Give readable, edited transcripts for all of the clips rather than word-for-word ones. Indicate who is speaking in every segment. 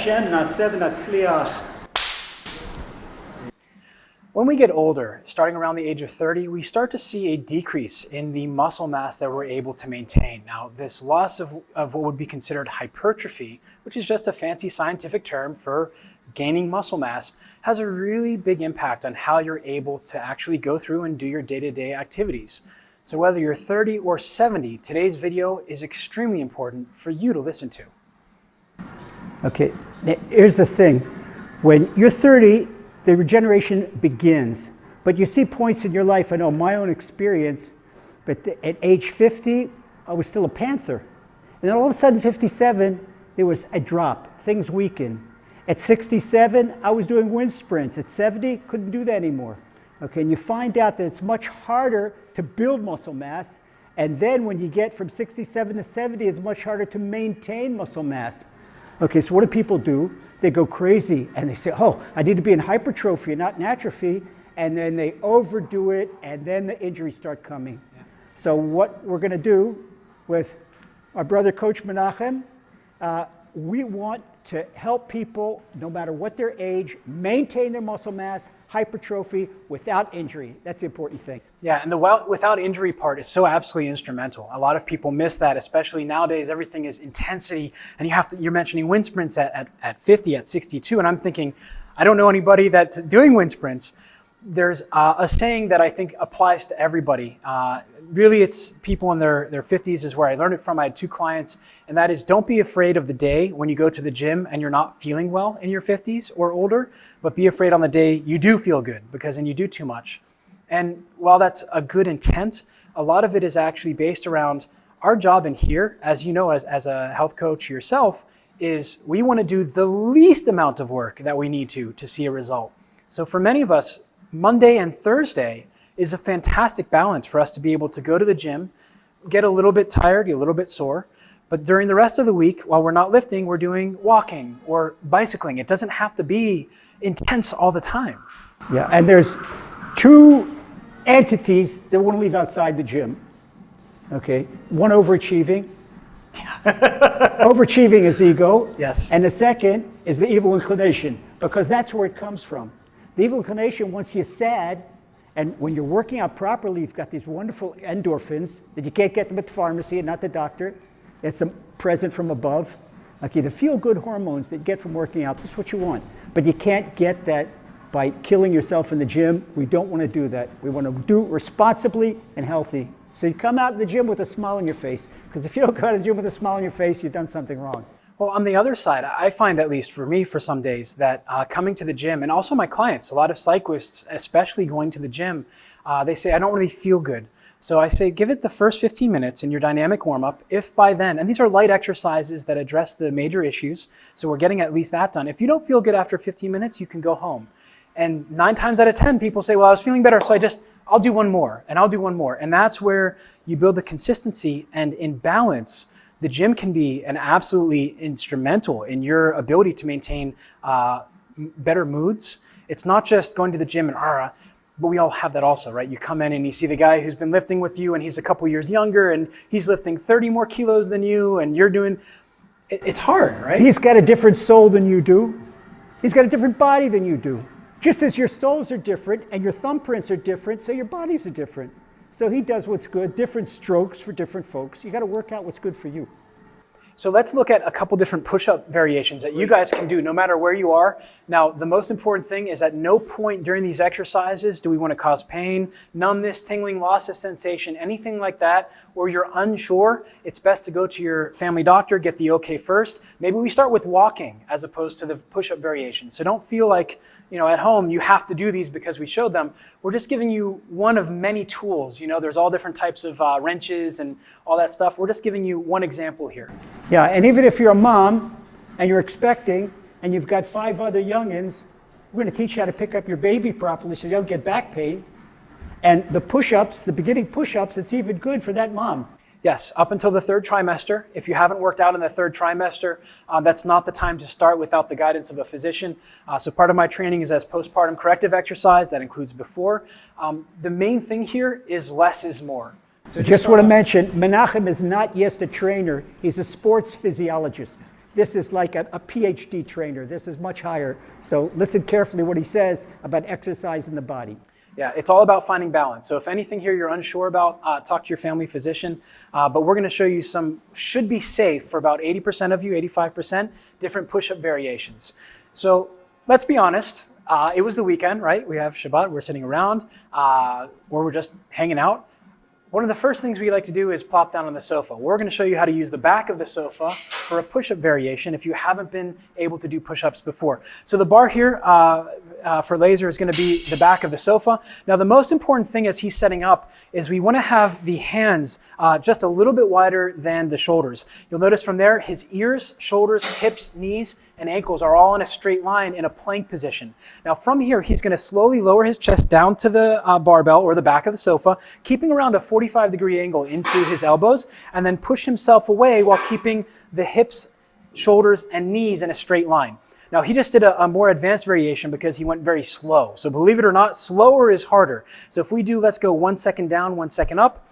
Speaker 1: Hashem, na'aseh v'natzliach.
Speaker 2: When we get older, starting around the age of 30, we start to see a decrease in the muscle mass that we're able to maintain. Now, this loss of what would be considered hypertrophy, which is just a fancy scientific term for gaining muscle mass, has a really big impact on how you're able to actually go through and do your day-to-day activities. So whether you're 30 or 70, today's video is extremely important for you to listen to.
Speaker 1: Okay, now, here's the thing. When you're 30, the regeneration begins. But you see points in your life, I know my own experience, but at age 50, I was still a panther. And then all of a sudden, 57, there was a drop. Things weakened. At 67, I was doing wind sprints. At 70, couldn't do that anymore. Okay, and you find out that it's much harder to build muscle mass. And then when you get from 67 to 70, it's much harder to maintain muscle mass. Okay, so what do people do? They go crazy and they say, oh, I need to be in hypertrophy and not in atrophy. And then they overdo it and then the injuries start coming. Yeah. So what we're going to do with our brother, Coach Menachem, we want to help people, no matter what their age, maintain their muscle mass, hypertrophy, without injury. That's the important thing.
Speaker 2: Yeah, and the without injury part is so absolutely instrumental. A lot of people miss that, especially nowadays. Everything is intensity, and you're mentioning wind sprints at 50, at 62, and I'm thinking, I don't know anybody that's doing wind sprints. There's a saying that I think applies to everybody. Really, it's people in their 50s is where I learned it from. I had 2 clients, and that is, don't be afraid of the day when you go to the gym and you're not feeling well in your 50s or older, but be afraid on the day you do feel good, because then you do too much. And while that's a good intent, a lot of it is actually based around our job in here, as you know, as a health coach yourself, is we want to do the least amount of work that we need to see a result. So for many of us, Monday and Thursday is a fantastic balance for us to be able to go to the gym, get a little bit tired, get a little bit sore, but during the rest of the week, while we're not lifting, we're doing walking or bicycling. It doesn't have to be intense all the time.
Speaker 1: Yeah, and there's 2 entities that want to leave outside the gym. Okay, one overachieving. Overachieving is ego.
Speaker 2: Yes.
Speaker 1: And the second is the evil inclination, because that's where it comes from. The evil inclination wants you sad, and when you're working out properly, you've got these wonderful endorphins that you can't get them at the pharmacy and not the doctor. It's a present from above. Okay, the feel-good hormones that you get from working out, that's what you want. But you can't get that by killing yourself in the gym. We don't want to do that. We want to do it responsibly and healthy. So you come out of the gym with a smile on your face, because if you don't go out of the gym with a smile on your face, you've done something wrong.
Speaker 2: Well, on the other side, I find, at least for me, for some days, that coming to the gym, and also my clients, a lot of cyclists, especially going to the gym, they say, I don't really feel good. So I say, give it the first 15 minutes in your dynamic warm-up. If by then, and these are light exercises that address the major issues, so we're getting at least that done. If you don't feel good after 15 minutes, you can go home. And 9 times out of 10, people say, well, I was feeling better, so I'll do one more, and I'll do one more. And that's where you build the consistency, and in balance, the gym can be an absolutely instrumental in your ability to maintain better moods. It's not just going to the gym and but we all have that also, right? You come in and you see the guy who's been lifting with you and he's a couple years younger and he's lifting 30 more kilos than you and you're doing, it's hard, right?
Speaker 1: He's got a different soul than you do. He's got a different body than you do. Just as your souls are different and your thumbprints are different, so your bodies are different. So he does what's good, different strokes for different folks. You got to work out what's good for you.
Speaker 2: So let's look at a couple different push-up variations that you guys can do no matter where you are. Now, the most important thing is at no point during these exercises do we want to cause pain, numbness, tingling, loss of sensation, anything like that, or you're unsure. It's best to go to your family doctor, get the okay first. Maybe we start with walking as opposed to the push-up variations. So don't feel like, at home you have to do these because we showed them. We're just giving you one of many tools. There's all different types of wrenches and all that stuff. We're just giving you one example here.
Speaker 1: Yeah, and even if you're a mom and you're expecting and you've got 5 other youngins, we're going to teach you how to pick up your baby properly so you don't get back pain. And the push-ups, the beginning push-ups, it's even good for that mom.
Speaker 2: Yes, up until the 3rd trimester. If you haven't worked out in the 3rd trimester, that's not the time to start without the guidance of a physician. So part of my training is as postpartum corrective exercise. That includes before. The main thing here is less is more. So
Speaker 1: just want to mention, Menachem is not just a trainer, he's a sports physiologist. This is like a PhD trainer. This is much higher. So listen carefully what he says about exercise in the body.
Speaker 2: Yeah, it's all about finding balance. So if anything here you're unsure about, talk to your family physician. But we're going to show you some should be safe for about 80% of you, 85%, different push-up variations. So let's be honest. It was the weekend, right? We have Shabbat. We're sitting around, or we're just hanging out. One of the first things we like to do is plop down on the sofa. We're going to show you how to use the back of the sofa for a push-up variation if you haven't been able to do push-ups before. So the bar here for Lazer is going to be the back of the sofa. Now the most important thing as he's setting up is we want to have the hands just a little bit wider than the shoulders. You'll notice from there his ears, shoulders, hips, knees, and ankles are all in a straight line in a plank position. Now from here, he's going to slowly lower his chest down to the barbell or the back of the sofa, keeping around a 45-degree angle into his elbows, and then push himself away while keeping the hips, shoulders, and knees in a straight line. Now he just did a more advanced variation because he went very slow. So believe it or not, slower is harder. So if we do, let's go 1 second down, 1 second up.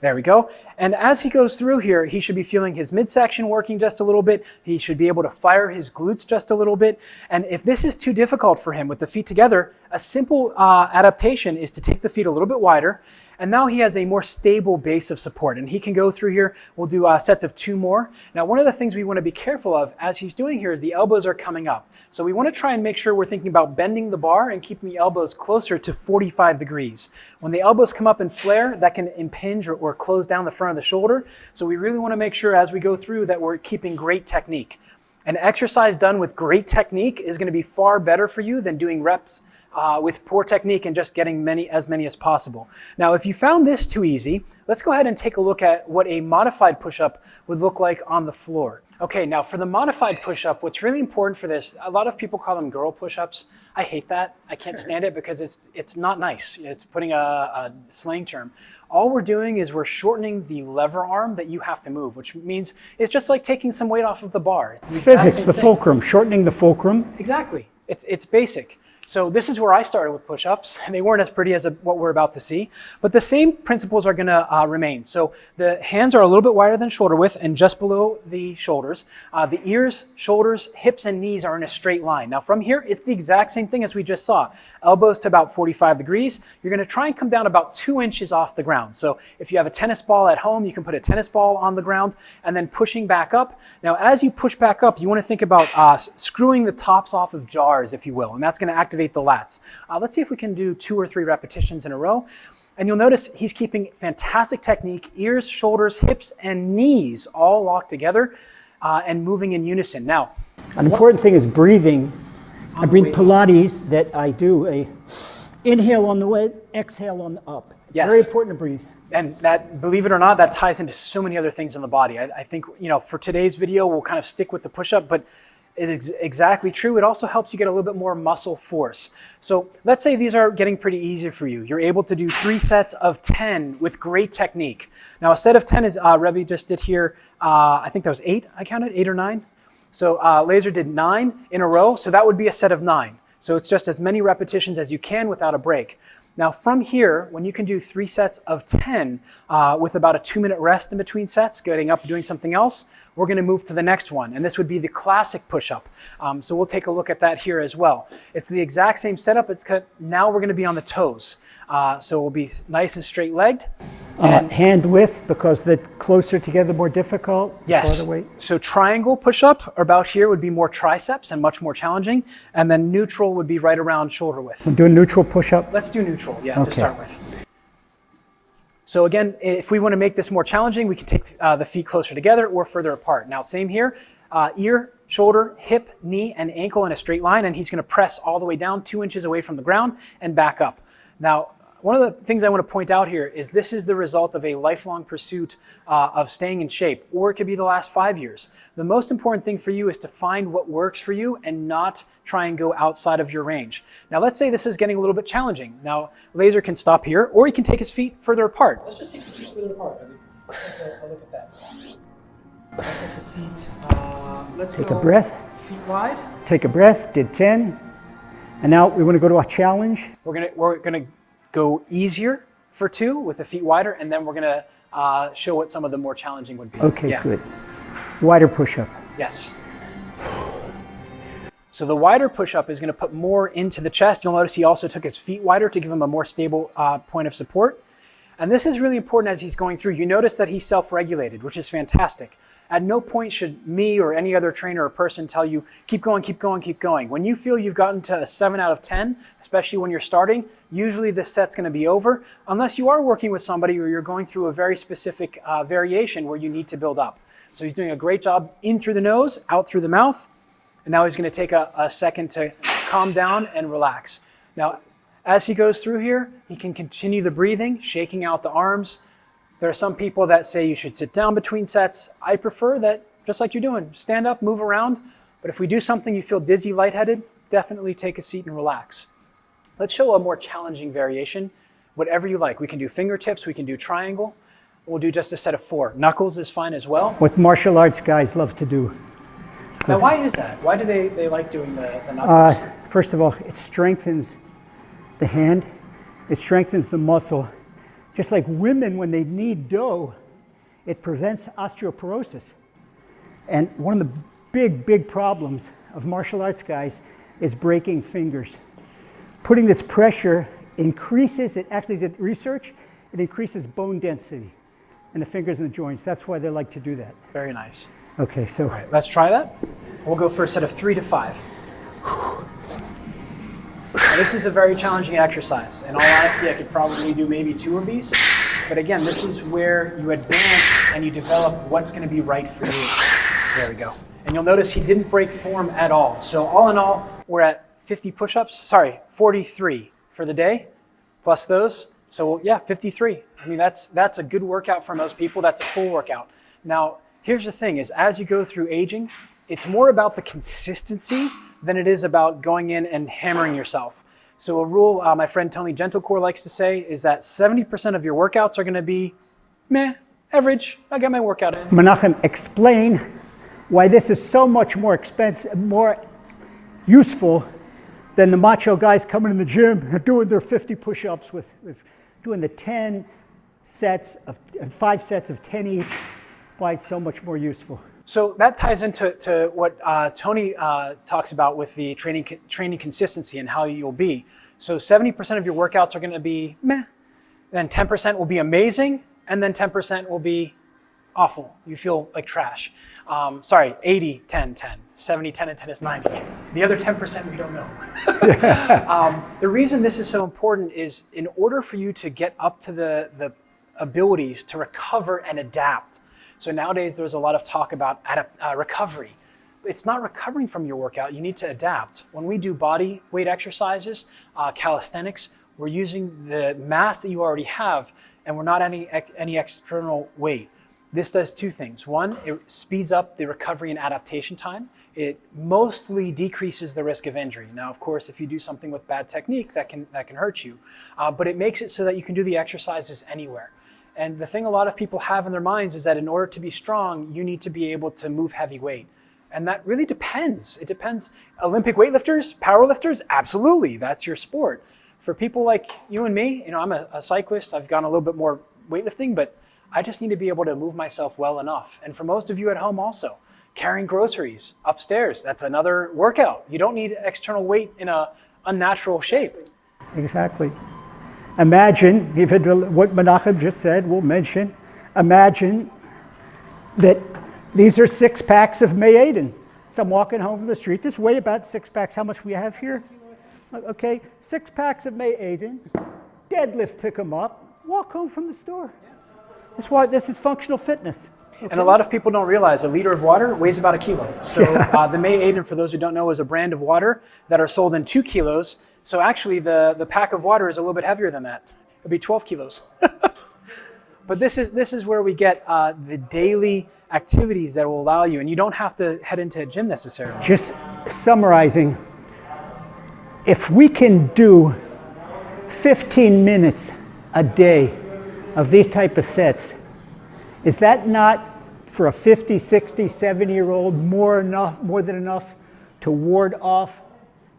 Speaker 2: There we go. And as he goes through here, he should be feeling his midsection working just a little bit. He should be able to fire his glutes just a little bit. And if this is too difficult for him with the feet together, a simple adaptation is to take the feet a little bit wider. And now he has a more stable base of support. And he can go through here. We'll do sets of 2 more. Now, one of the things we want to be careful of as he's doing here is the elbows are coming up. So we want to try and make sure we're thinking about bending the bar and keeping the elbows closer to 45 degrees. When the elbows come up and flare, that can impinge or close down the front of the shoulder. So we really want to make sure as we go through that we're keeping great technique. An exercise done with great technique is going to be far better for you than doing reps with poor technique and just getting as many as possible. Now, if you found this too easy, let's go ahead and take a look at what a modified push-up would look like on the floor. Okay, now for the modified push-up, what's really important for this, a lot of people call them girl push-ups. I hate that. I can't stand it because it's not nice. It's putting a slang term. All we're doing is we're shortening the lever arm that you have to move, which means it's just like taking some weight off of the bar.
Speaker 1: It's physics, the fulcrum, shortening the fulcrum.
Speaker 2: Exactly. It's basic. So this is where I started with push-ups, and they weren't as pretty as what we're about to see, but the same principles are going to remain. So the hands are a little bit wider than shoulder width and just below the shoulders. The ears, shoulders, hips, and knees are in a straight line. Now from here, it's the exact same thing as we just saw. Elbows to about 45 degrees. You're going to try and come down about 2 inches off the ground. So if you have a tennis ball at home, you can put a tennis ball on the ground and then pushing back up. Now as you push back up, you want to think about screwing the tops off of jars, if you will, and that's going to activate the lats. Let's see if we can do 2 or 3 repetitions in a row. And you'll notice he's keeping fantastic technique, ears, shoulders, hips, and knees all locked together and moving in unison. Now,
Speaker 1: an important thing is breathing. I bring Pilates that I do a inhale on the way, exhale on the up.
Speaker 2: Yes.
Speaker 1: Very important to breathe.
Speaker 2: And that, believe it or not, that ties into so many other things in the body. I think, for today's video, we'll kind of stick with the push-up, but it is exactly true. It also helps you get a little bit more muscle force. So let's say these are getting pretty easy for you. You're able to do 3 sets of 10 with great technique. Now a set of 10 is, Rebbe just did here, I think that was 8, I counted, 8 or 9. So Lazer did 9 in a row, so that would be a set of 9. So it's just as many repetitions as you can without a break. Now from here, when you can do 3 sets of 10 with about a 2-minute rest in between sets, getting up and doing something else, we're going to move to the next one. And this would be the classic push-up. So we'll take a look at that here as well. It's the exact same setup. Now we're going to be on the toes. So we'll be nice and straight-legged.
Speaker 1: Hand width, because the closer together, more difficult.
Speaker 2: Yes.
Speaker 1: Farther away.
Speaker 2: So triangle push-up about here would be more triceps and much more challenging. And then neutral would be right around shoulder width.
Speaker 1: We'll do a neutral push-up.
Speaker 2: Let's do neutral, yeah,
Speaker 1: Okay.
Speaker 2: to start with. So again, if we want to make this more challenging, we can take the feet closer together or further apart. Now same here, ear, shoulder, hip, knee, and ankle in a straight line, and he's going to press all the way down 2 inches away from the ground and back up. Now, one of the things I want to point out here is this is the result of a lifelong pursuit of staying in shape, or it could be the last 5 years. The most important thing for you is to find what works for you and not try and go outside of your range. Now, let's say this is getting a little bit challenging. Now, Lazer can stop here, or he can take his feet further apart. Let's just take the feet further apart. I'll look at that. Let's take the feet. Let's
Speaker 1: Take
Speaker 2: go
Speaker 1: a breath.
Speaker 2: feet wide.
Speaker 1: Take a breath. Did 10. And now we want to go to our challenge.
Speaker 2: We're gonna go easier for 2 with the feet wider, and then we're gonna show what some of the more challenging would be.
Speaker 1: Okay,
Speaker 2: Yeah.
Speaker 1: good. Wider push-up.
Speaker 2: Yes. So the wider push-up is going to put more into the chest. You'll notice he also took his feet wider to give him a more stable point of support. And this is really important as he's going through. You notice that he's self-regulated, which is fantastic. At no point should me or any other trainer or person tell you, keep going, keep going, keep going. When you feel you've gotten to a 7 out of 10, especially when you're starting, usually this set's going to be over, unless you are working with somebody or you're going through a very specific variation where you need to build up. So he's doing a great job in through the nose, out through the mouth, and now he's going to take a second to calm down and relax. Now, as he goes through here, he can continue the breathing, shaking out the arms. There are some people that say you should sit down between sets. I prefer that, just like you're doing, stand up, move around. But if we do something you feel dizzy, lightheaded, definitely take a seat and relax. Let's show a more challenging variation, whatever you like. We can do fingertips, we can do triangle. We'll do just a set of 4. Knuckles is fine as well.
Speaker 1: What martial arts guys love to do.
Speaker 2: Now, why is that? Why do they like doing the knuckles?
Speaker 1: First of all, it strengthens the hand. It strengthens the muscle. Just like women, when they knead dough, it prevents osteoporosis. And one of the big problems of martial arts guys is breaking fingers. Putting this pressure increases, it actually did research, it increases bone density in the fingers and the joints. That's why they like to do that.
Speaker 2: Very nice.
Speaker 1: Okay, so.
Speaker 2: All right, let's try that. We'll go for a set of 3 to 5. Now, this is a very challenging exercise. In all honesty, I could probably do maybe 2 of these. But again, this is where you advance and you develop what's going to be right for you. There we go. And you'll notice he didn't break form at all. So all in all, we're at 50 push-ups. Sorry, 43 for the day, plus those. So yeah, 53. I mean, that's a good workout for most people. That's a full workout. Now, here's the thing is as you go through aging, it's more about the consistency than it is about going in and hammering yourself. So a rule my friend Tony Gentlecore likes to say is that 70% of your workouts are going to be meh, average. I got my workout in.
Speaker 1: Menachem, explain why this is so much more expensive, more useful than the macho guys coming in the gym and doing their 50 push-ups with doing the 10 sets of 5 sets of 10 each. Why it's so much more useful.
Speaker 2: So that ties into what Tony talks about with the training consistency and how you'll be. So 70% of your workouts are going to be meh, then 10% will be amazing, and then 10% will be awful. You feel like trash. Sorry, 80, 10, 10. 70, 10, and 10 is 90. The other 10% we don't know. The reason this is so important is in order for you to get up to the abilities to recover and adapt. So nowadays there's a lot of talk about recovery. It's not recovering from your workout, you need to adapt. When we do body weight exercises, calisthenics, we're using the mass that you already have and we're not any external weight. This does 2 things. 1, it speeds up the recovery and adaptation time. It mostly decreases the risk of injury. Now, of course, if you do something with bad technique, that can hurt you. But it makes it so that you can do the exercises anywhere. And the thing a lot of people have in their minds is that in order to be strong, you need to be able to move heavy weight. And that really depends. It depends. Olympic weightlifters, powerlifters, absolutely, that's your sport. For people like you and me, I'm a cyclist, I've gone a little bit more weightlifting, but I just need to be able to move myself well enough. And for most of you at home also, carrying groceries upstairs, that's another workout. You don't need external weight in an unnatural shape.
Speaker 1: Exactly. Imagine, even what Menachem just said, we'll mention, imagine that these are 6 packs of May-Aden. So I'm walking home from the street, this weigh about 6 packs. How much we have here? Okay, 6 packs of May-Aden, deadlift, pick them up, walk home from the store. This is functional fitness. Okay.
Speaker 2: And a lot of people don't realize a liter of water weighs about 1 kilo. So the May-Aden, for those who don't know, is a brand of water that are sold in 2 kilos. So actually the pack of water is a little bit heavier than that. It'd be 12 kilos. But this is where we get the daily activities that will allow you, and you don't have to head into a gym necessarily.
Speaker 1: Just summarizing, if we can do 15 minutes a day of these type of sets, is that not for a 50, 60, 70-year-old more than enough to ward off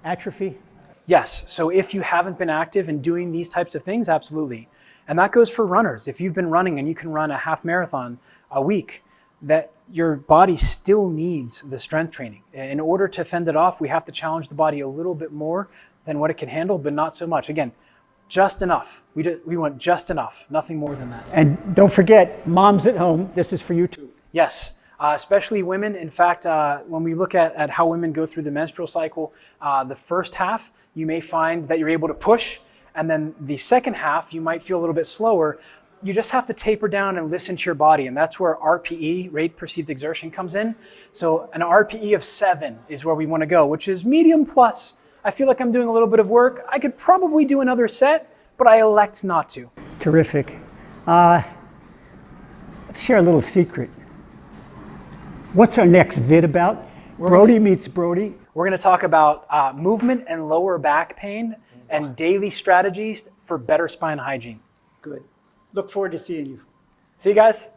Speaker 1: atrophy?
Speaker 2: Yes, so if you haven't been active in doing these types of things, absolutely. And that goes for runners. If you've been running and you can run a half marathon a week, that your body still needs the strength training. In order to fend it off, we have to challenge the body a little bit more than what it can handle, but not so much. Again, just enough. We want just enough, nothing more than that.
Speaker 1: And don't forget, moms at home, this is for you too.
Speaker 2: Yes, especially women. In fact, when we look at how women go through the menstrual cycle, the first half, you may find that you're able to push, and then the second half, you might feel a little bit slower. You just have to taper down and listen to your body, and that's where RPE, rate perceived exertion, comes in. So an RPE of 7 is where we want to go, which is medium plus. I feel like I'm doing a little bit of work. I could probably do another set, but I elect not to.
Speaker 1: Terrific. Let's share a little secret. What's our next vid about? Brody meets Brody.
Speaker 2: We're going to talk about movement and lower back pain and daily strategies for better spine hygiene.
Speaker 1: Good. Look forward to seeing you.
Speaker 2: See you guys.